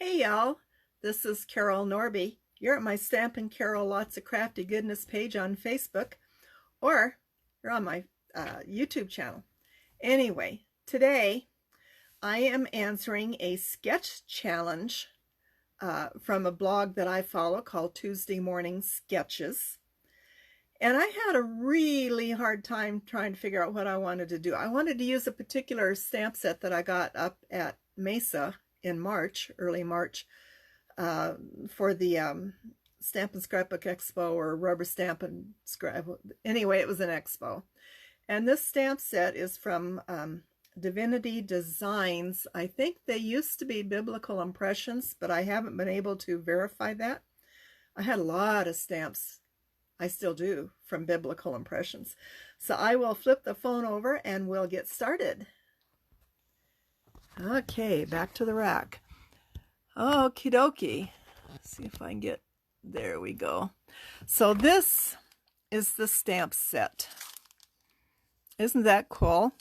Hey y'all, this is Carol Norby. You're at my Stampin' Carol Lots of Crafty Goodness page on Facebook, or you're on my YouTube channel. Anyway, today I am answering a sketch challenge from a blog that I follow called Tuesday Morning Sketches. And I had a really hard time trying to figure out what I wanted to do. I wanted to use a particular stamp set that I got up at Mesa in March, early March, for the Stamp and Scrapbook Expo, or Rubber Stamp and Scrap. Anyway, it was an expo. And this stamp set is from Divinity Designs. I think they used to be Biblical Impressions, but I haven't been able to verify that. I had a lot of stamps, I still do, from Biblical Impressions. So I will flip the phone over and we'll get started. Okay, back to the rack. Okie dokie. Let's see if I can get, there we go. So this is the stamp set. Isn't that cool?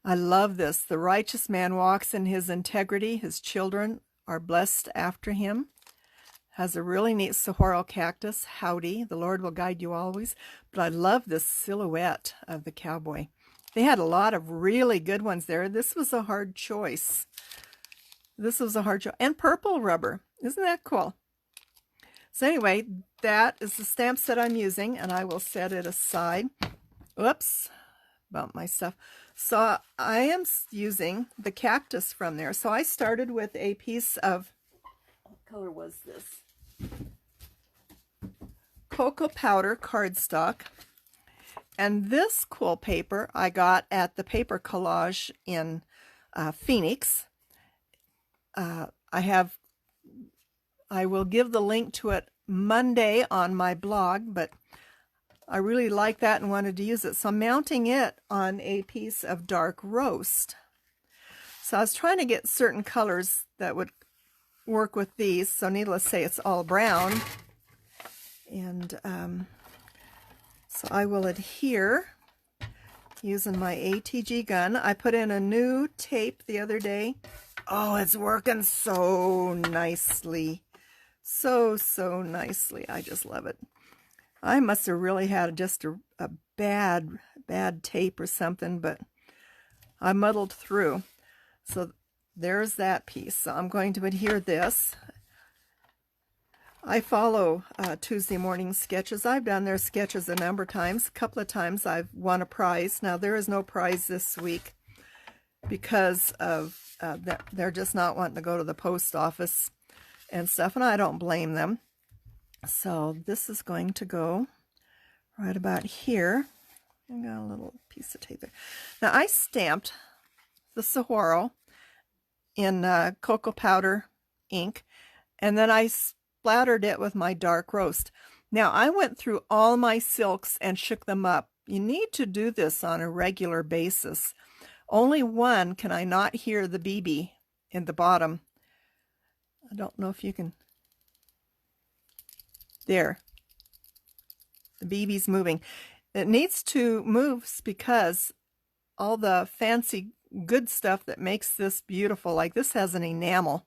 I love this. The righteous man walks in his integrity. His children are blessed after him. Has a really neat saguaro cactus. Howdy, the Lord will guide you always. But I love this silhouette of the cowboy. They had a lot of really good ones there. This was a hard choice. This was a hard choice. And purple rubber. Isn't that cool? So anyway, that is the stamp set I'm using, and I will set it aside. Oops, bumped my stuff. So I am using the cactus from there. So I started with a piece of, what color was this? Cocoa powder cardstock. And this cool paper I got at the Paper Collage in Phoenix. I will give the link to it Monday on my blog, but I really like that and wanted to use it. So I'm mounting it on a piece of dark roast. So I was trying to get certain colors that would work with these. So needless to say, it's all brown. And so I will adhere using my ATG gun. I put in a new tape the other day. Oh, it's working so nicely. So nicely. I just love it. I must have really had just a bad tape or something, but I muddled through. So there's that piece. So I'm going to adhere this. I follow Tuesday Morning Sketches. I've done their sketches a number of times. A couple of times I've won a prize. Now there is no prize this week because of they're just not wanting to go to the post office and stuff, and I don't blame them. So this is going to go right about here. I got a little piece of tape there. Now I stamped the saguaro in cocoa powder ink, and then I splattered it with my dark roast. Now I went through all my silks and shook them up. You need to do this on a regular basis. Only one can I not hear the BB in the bottom. I don't know if you can. There. The BB's moving. It needs to move because all the fancy good stuff that makes this beautiful, like this has an enamel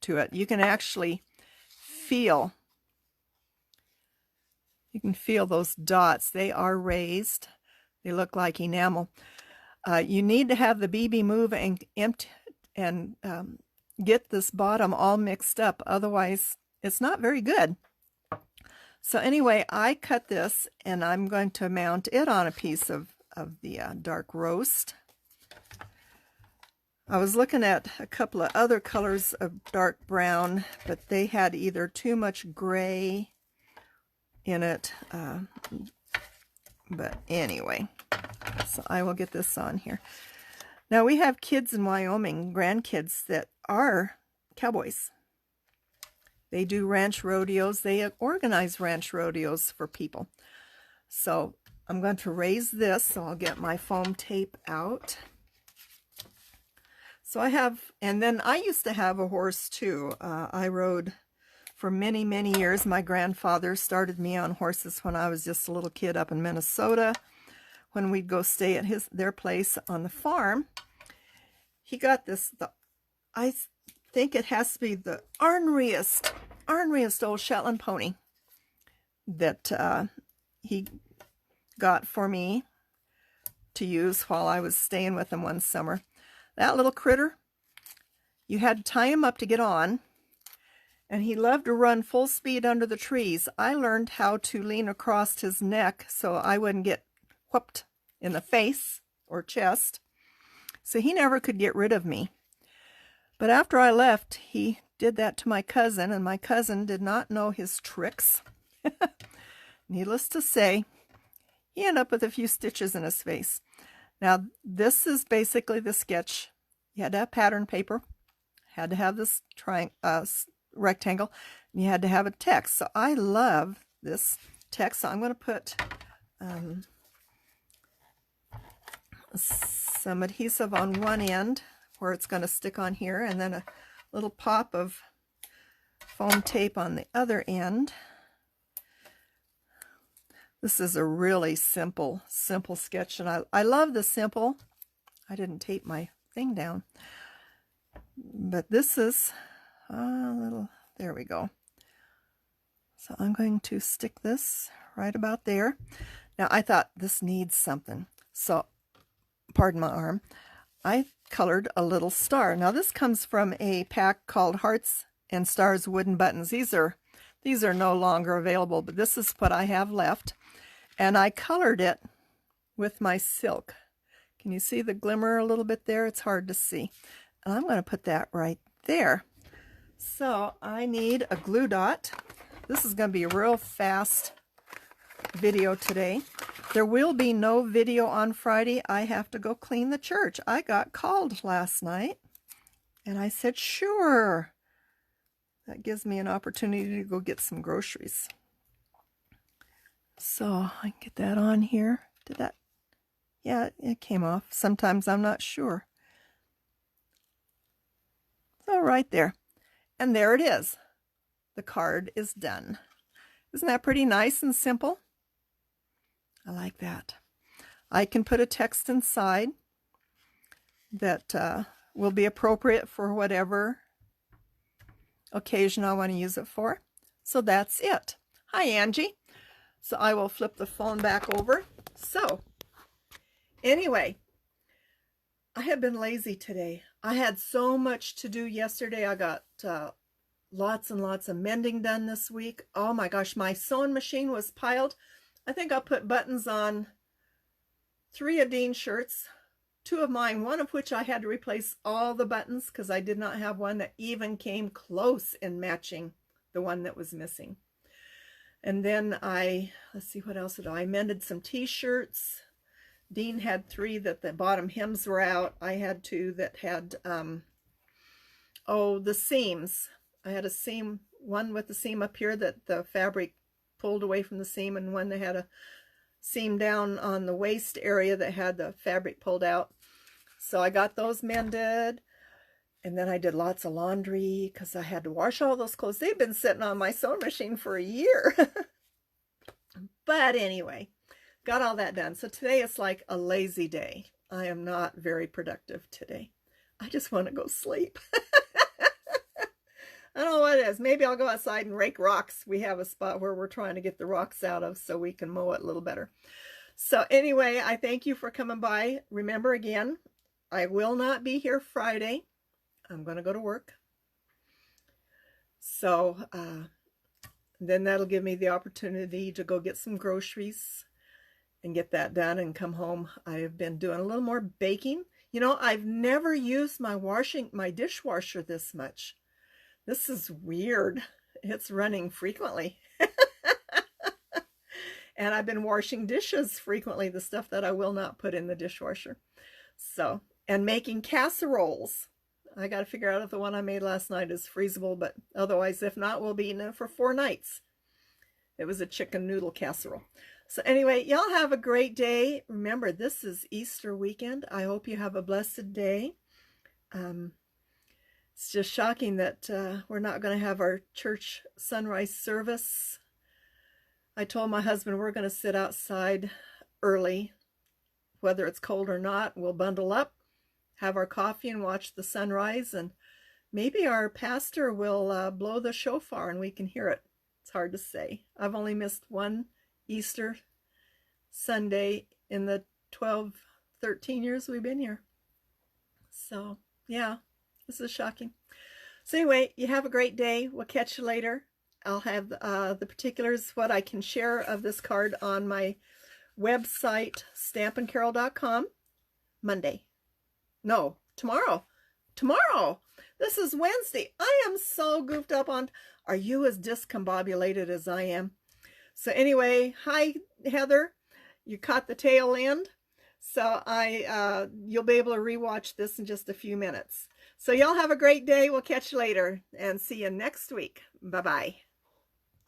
to it. You can actually feel. You can feel those dots. They are raised. They look like enamel. You need to have the BB move and empty and get this bottom all mixed up. Otherwise, it's not very good. So anyway, I cut this and I'm going to mount it on a piece of the dark roast. I was looking at a couple of other colors of dark brown, but they had either too much gray in it. But anyway, so I will get this on here. Now we have kids in Wyoming, grandkids, that are cowboys. They do ranch rodeos. They organize ranch rodeos for people. So I'm going to raise this, so I'll get my foam tape out. So I have, and then I used to have a horse too. I rode for many years. My grandfather started me on horses when I was just a little kid up in Minnesota. When we'd go stay at their place on the farm, he got this. think it has to be the orneriest old Shetland pony that he got for me to use while I was staying with him one summer. That little critter, you had to tie him up to get on, and he loved to run full speed under the trees. I learned how to lean across his neck so I wouldn't get whooped in the face or chest. So he never could get rid of me. But after I left, he did that to my cousin, and my cousin did not know his tricks. Needless to say, he ended up with a few stitches in his face. Now, this is basically the sketch. You had to have pattern paper, had to have this rectangle, and you had to have a text. So I love this text. So I'm going to put some adhesive on one end where it's going to stick on here, and then a little pop of foam tape on the other end. This is a really simple sketch, and I love the simple. I didn't tape my thing down, but this is a little, there we go. So I'm going to stick this right about there. Now I thought this needs something, so pardon my arm, I colored a little star. Now this comes from a pack called Hearts and Stars Wooden Buttons. These are no longer available, but this is what I have left. And I colored it with my silk. Can you see the glimmer a little bit there? It's hard to see. And I'm going to put that right there. So I need a glue dot. This is going to be a real fast video today. There will be no video on Friday. I have to go clean the church. I got called last night, and I said, sure. That gives me an opportunity to go get some groceries. So I can get that on here. Did that? Yeah, it came off. Sometimes I'm not sure. So right there. And there it is. The card is done. Isn't that pretty nice and simple? I like that. I can put a text inside that will be appropriate for whatever occasion I want to use it for. So that's it. Hi, Angie. So I will flip the phone back over. So anyway, I have been lazy today. I had so much to do yesterday. I got lots and lots of mending done this week. Oh my gosh, my sewing machine was piled. I think I put buttons on 3 of Dean's shirts, 2 of mine, one of which I had to replace all the buttons because I did not have one that even came close in matching the one that was missing. And then let's see, what else did I mended some t-shirts. Dean had 3 that the bottom hems were out. I had 2 that had, the seams. I had a seam, one with the seam up here that the fabric pulled away from the seam, and one that had a seam down on the waist area that had the fabric pulled out. So I got those mended. And then I did lots of laundry because I had to wash all those clothes. They've been sitting on my sewing machine for a year. But anyway, got all that done. So today it's like a lazy day. I am not very productive today. I just want to go sleep. I don't know what it is. Maybe I'll go outside and rake rocks. We have a spot where we're trying to get the rocks out of so we can mow it a little better. So anyway, I thank you for coming by. Remember again, I will not be here Friday. I'm going to go to work. So then that'll give me the opportunity to go get some groceries and get that done and come home. I have been doing a little more baking. You know, I've never used my dishwasher this much. This is weird. It's running frequently. And I've been washing dishes frequently, the stuff that I will not put in the dishwasher. So, and making casseroles. I got to figure out if the one I made last night is freezable, but otherwise, if not, we'll be eating it for 4 nights. It was a chicken noodle casserole. So anyway, y'all have a great day. Remember, this is Easter weekend. I hope you have a blessed day. It's just shocking that we're not going to have our church sunrise service. I told my husband we're going to sit outside early, whether it's cold or not. We'll bundle up, have our coffee, and watch the sunrise, and Maybe our pastor will blow the shofar and we can hear it. It's hard to say. I've only missed one Easter Sunday in the 12, 13 years we've been here. So, yeah, this is shocking. So anyway, you have a great day. We'll catch you later. I'll have the particulars, what I can share of this card on my website, stampandcarol.com, Monday. No, tomorrow. Tomorrow. This is Wednesday. I am so goofed up on. Are you as discombobulated as I am? So anyway, hi, Heather. You caught the tail end. So you'll be able to rewatch this in just a few minutes. So y'all have a great day. We'll catch you later and see you next week. Bye-bye.